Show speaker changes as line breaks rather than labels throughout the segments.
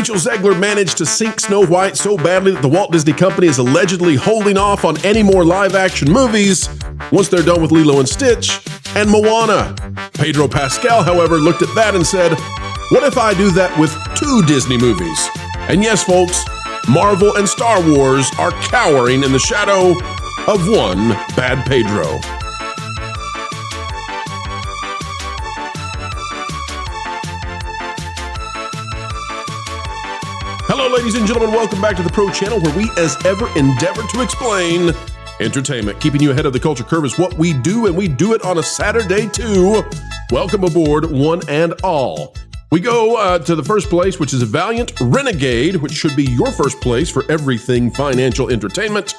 Rachel Zegler managed to sink Snow White so badly that the Walt Disney Company is allegedly holding off on any more live-action movies once they're done with Lilo and Stitch and Moana. Pedro Pascal, however, looked at that and said, "What if I do that with 2 Disney movies?" And yes, folks, Marvel and Star Wars are cowering in the shadow of one bad Pedro. Hello, ladies and gentlemen. Welcome back to the Pro Channel, where we, as ever, endeavor to explain entertainment. Keeping you ahead of the culture curve is what we do, and we do it on a Saturday, too. Welcome aboard, one and all. We go to the first place, which is Valiant Renegade, which should be your first place for everything financial entertainment.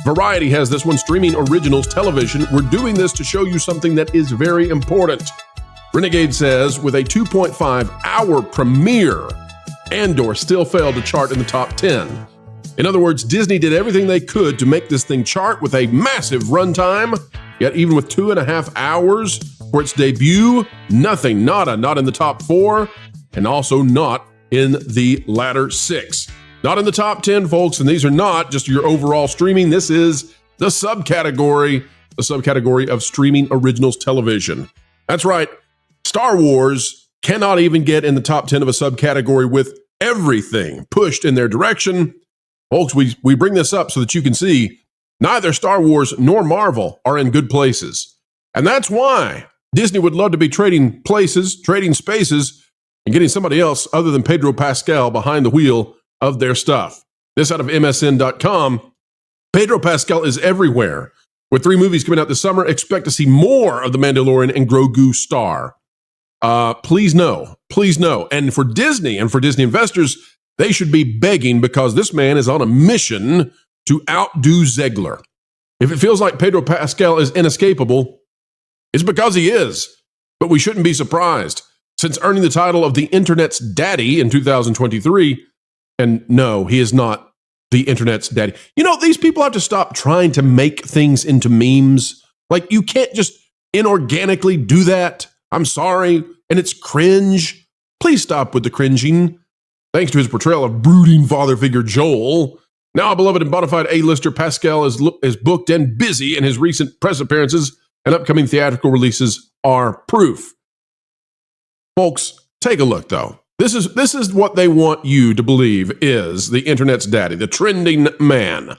Variety has this one, Streaming Originals Television. We're doing this to show you something that is very important. Renegade says, with a 2.5-hour premiere, Andor still failed to chart in the top 10. In other words, Disney did everything they could to make this thing chart with a massive runtime, yet even with 2.5 hours for its debut, nothing, nada, not in the top 4, and also not in the latter 6. Not in the top 10, folks, and these are not just your overall streaming. This is the subcategory of Streaming Originals Television. That's right, Star Wars cannot even get in the top 10 of a subcategory with everything pushed in their direction. Folks, we bring this up so that you can see neither Star Wars nor Marvel are in good places. And that's why Disney would love to be trading places, trading spaces, and getting somebody else other than Pedro Pascal behind the wheel of their stuff. This out of MSN.com. Pedro Pascal is everywhere. With 3 movies coming out this summer, expect to see more of The Mandalorian and Grogu star. Please no. And for Disney investors, they should be begging, because this man is on a mission to outdo Zegler. If it feels like Pedro Pascal is inescapable, it's because he is. But we shouldn't be surprised, since earning the title of the Internet's daddy in 2023. And no, he is not the Internet's daddy. You know, these people have to stop trying to make things into memes. Like, you can't just inorganically do that. I'm sorry, and it's cringe. Please stop with the cringing. Thanks to his portrayal of brooding father figure Joel, now a beloved and bona fide A-lister, Pascal is booked and busy, and his recent press appearances and upcoming theatrical releases are proof. Folks, take a look, though. This is what they want you to believe is the Internet's daddy, the trending man.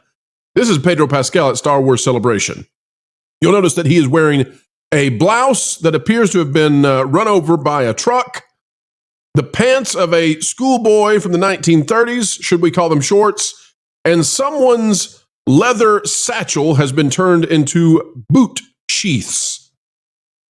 This is Pedro Pascal at Star Wars Celebration. You'll notice that he is wearing a blouse that appears to have been run over by a truck, the pants of a schoolboy from the 1930s, should we call them Schwartz, and someone's leather satchel has been turned into boot sheaths.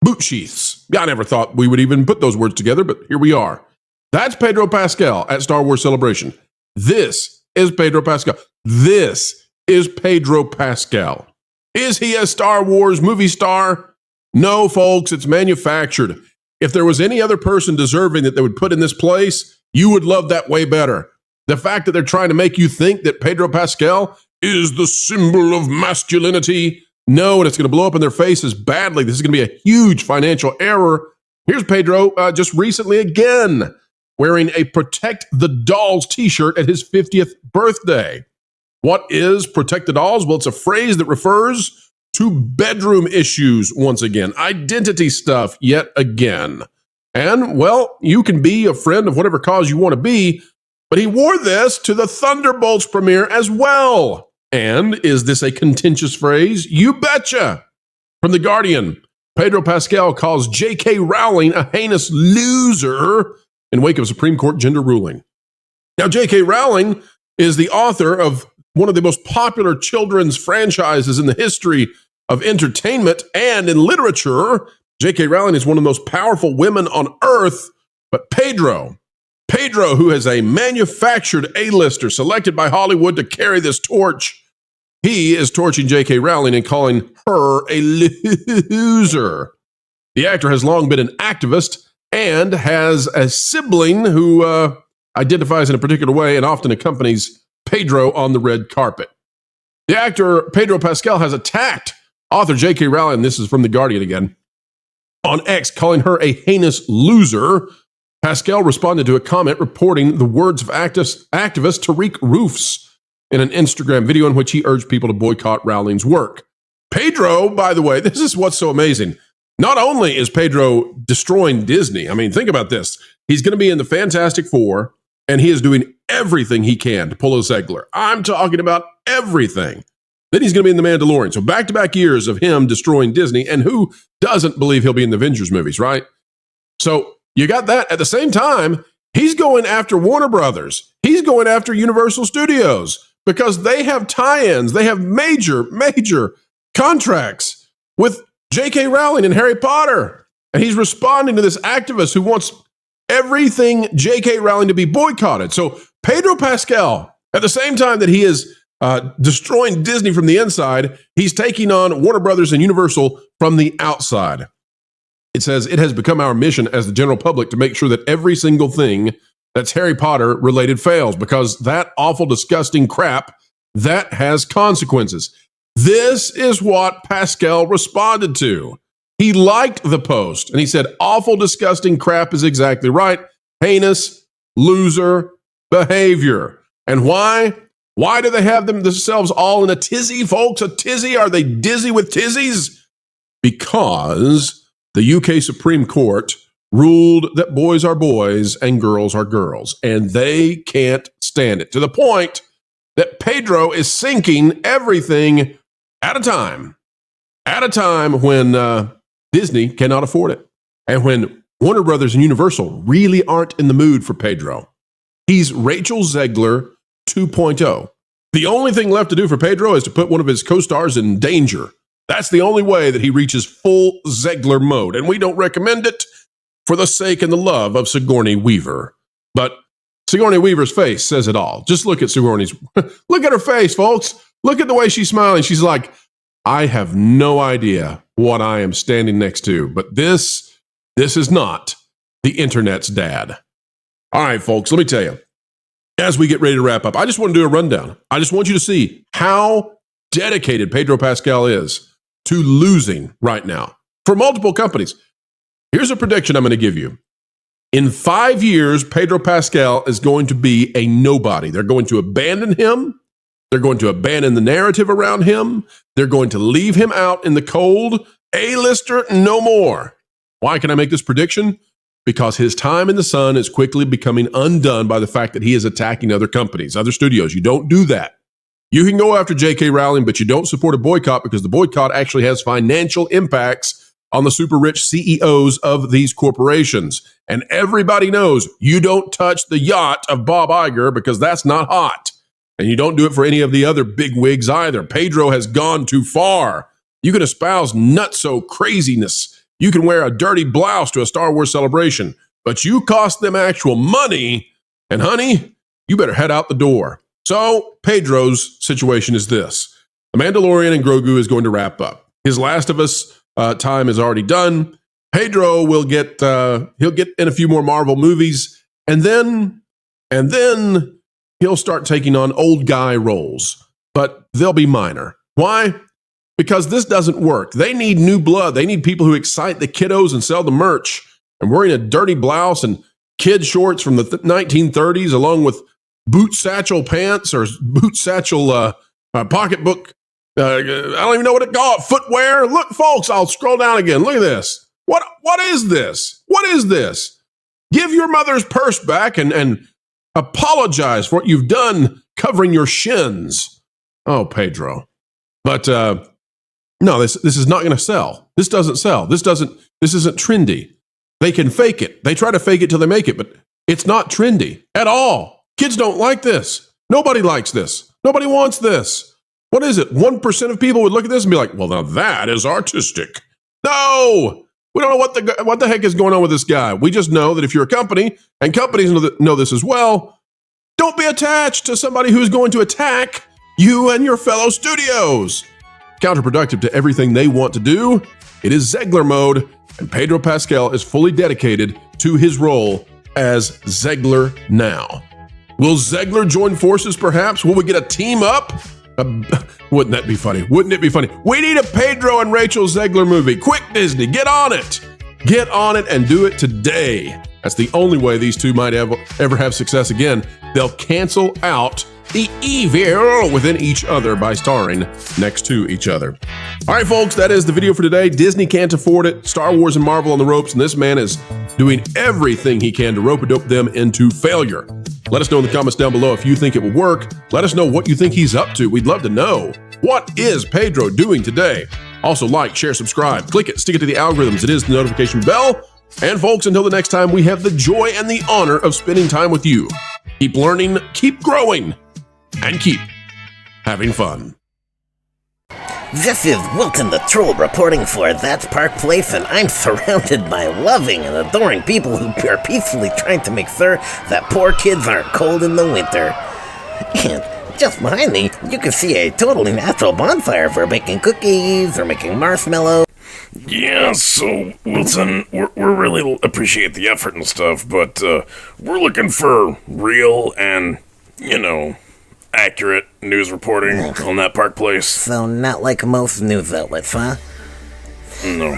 Boot sheaths. Yeah, I never thought we would even put those words together, but here we are. That's Pedro Pascal at Star Wars Celebration. This is Pedro Pascal. This is Pedro Pascal. Is he a Star Wars movie star? No, folks, it's manufactured. If there was any other person deserving that they would put in this place, you would love that way better. The fact that they're trying to make you think that Pedro Pascal is the symbol of masculinity, no, and it's going to blow up in their faces badly. This is going to be a huge financial error. Here's Pedro just recently again wearing a Protect the Dolls t-shirt at his 50th birthday. What is Protect the Dolls? Well, it's a phrase that refers to bedroom issues once again, identity stuff yet again. And, well, you can be a friend of whatever cause you want to be, but he wore this to the Thunderbolts premiere as well. And is this a contentious phrase? You betcha. From The Guardian, Pedro Pascal calls J.K. Rowling a heinous loser in wake of Supreme Court gender ruling. Now, J.K. Rowling is the author of one of the most popular children's franchises in the history of entertainment and in literature. J.K. Rowling is one of the most powerful women on earth. But Pedro, who is a manufactured A-lister selected by Hollywood to carry this torch, he is torching J.K. Rowling and calling her a loser. The actor has long been an activist and has a sibling who identifies in a particular way and often accompanies Pedro on the red carpet. The actor Pedro Pascal has attacked author J.K. Rowling, this is from The Guardian again, on X, calling her a heinous loser. Pascal responded to a comment reporting the words of activist Tariq Roofs in an Instagram video in which he urged people to boycott Rowling's work. Pedro, by the way, this is what's so amazing. Not only is Pedro destroying Disney, I mean, think about this. He's going to be in the Fantastic Four, and he is doing everything he can to pull a Zegler. I'm talking about everything. Then he's going to be in The Mandalorian. So back-to-back years of him destroying Disney, and who doesn't believe he'll be in the Avengers movies, right? So you got that. At the same time, he's going after Warner Brothers. He's going after Universal Studios because they have tie-ins. They have major contracts with J.K. Rowling and Harry Potter. And he's responding to this activist who wants everything J.K. Rowling to be boycotted. So Pedro Pascal, at the same time that he is destroying Disney from the inside, he's taking on Warner Brothers and Universal from the outside. It says, it has become our mission as the general public to make sure that every single thing that's Harry Potter related fails, because that awful, disgusting crap, that has consequences. This is what Pascal responded to. He liked the post and he said, awful, disgusting crap is exactly right. Heinous, loser behavior. And why? Why do they have themselves all in a tizzy, folks? A tizzy? Are they dizzy with tizzies? Because the UK Supreme Court ruled that boys are boys and girls are girls, and they can't stand it, to the point that Pedro is sinking everything at a time when Disney cannot afford it, and when Warner Brothers and Universal really aren't in the mood for Pedro. He's Rachel Zegler 2.0. The only thing left to do for Pedro is to put one of his co-stars in danger. That's the only way that he reaches full Zegler mode, and we don't recommend it for the sake and the love of Sigourney Weaver. But Sigourney Weaver's face says it all. Just look at Sigourney's. Look at her face, folks. Look at the way she's smiling. She's like, I have no idea what I am standing next to, but this is not the internet's dad. All right, folks, let me tell you, as we get ready to wrap up, I just want to do a rundown. I just want you to see how dedicated Pedro Pascal is to losing right now for multiple companies. Here's a prediction I'm going to give you. In 5 years, Pedro Pascal is going to be a nobody. They're going to abandon him. They're going to abandon the narrative around him. They're going to leave him out in the cold. A-lister, no more. Why can I make this prediction? Because his time in the sun is quickly becoming undone by the fact that he is attacking other companies, other studios. You don't do that. You can go after J.K. Rowling, but you don't support a boycott because the boycott actually has financial impacts on the super rich CEOs of these corporations. And everybody knows you don't touch the yacht of Bob Iger because that's not hot. And you don't do it for any of the other big wigs either. Pedro has gone too far. You can espouse nutso craziness. You can wear a dirty blouse to a Star Wars celebration, but you cost them actual money. And honey, you better head out the door. So Pedro's situation is this. The Mandalorian and Grogu is going to wrap up. His Last of Us time is already done. Pedro will get, he'll get in a few more Marvel movies, and then he'll start taking on old guy roles, but they'll be minor. Why? Because this doesn't work. They need new blood. They need people who excite the kiddos and sell the merch. And wearing a dirty blouse and kid shorts from the 1930s, along with boot satchel pants or boot satchel pocketbook. I don't even know what to call it. Footwear. Look, folks, I'll scroll down again. Look at this. What is this? What is this? Give your mother's purse back and apologize for what you've done covering your shins. Oh, Pedro. But no, this is not going to sell. This doesn't sell. This isn't trendy. They can fake it. They try to fake it till they make it, but it's not trendy at all. Kids don't like this. Nobody likes this. Nobody wants this. What is it? 1% of people would look at this and be like, well, now that is artistic. No, we don't know what the heck is going on with this guy. We just know that if you're a company, and companies know this as well, don't be attached to somebody who's going to attack you and your fellow studios. Counterproductive to everything they want to do. It is Zegler mode, and Pedro Pascal is fully dedicated to his role as Zegler now. Will Zegler join forces perhaps? Will we get a team up? Wouldn't that be funny? Wouldn't it be funny? We need a Pedro and Rachel Zegler movie. Quick, Disney, get on it. Get on it and do it today. That's the only way these two might ever have success again. They'll cancel out the evil within each other by starring next to each other. All right, folks, that is the video for today. Disney can't afford it. Star Wars and Marvel on the ropes, and this man is doing everything he can to rope-a-dope them into failure. Let us know in the comments down below if you think it will work. Let us know what you think he's up to. We'd love to know. What is Pedro doing today? Also, like, share, subscribe, click it, stick it to the algorithms. It is the notification bell. And folks, until the next time, we have the joy and the honor of spending time with you. Keep learning, keep growing, and keep having fun.
This is Wilton the Troll reporting for That's Park Place, and I'm surrounded by loving and adoring people who are peacefully trying to make sure that poor kids aren't cold in the winter. And just behind me, you can see a totally natural bonfire for baking cookies or making marshmallows.
Yeah, so, Wilson, we really appreciate the effort and stuff, but we're looking for real and, accurate news reporting on that Park Place.
So not like most news outlets, huh?
No.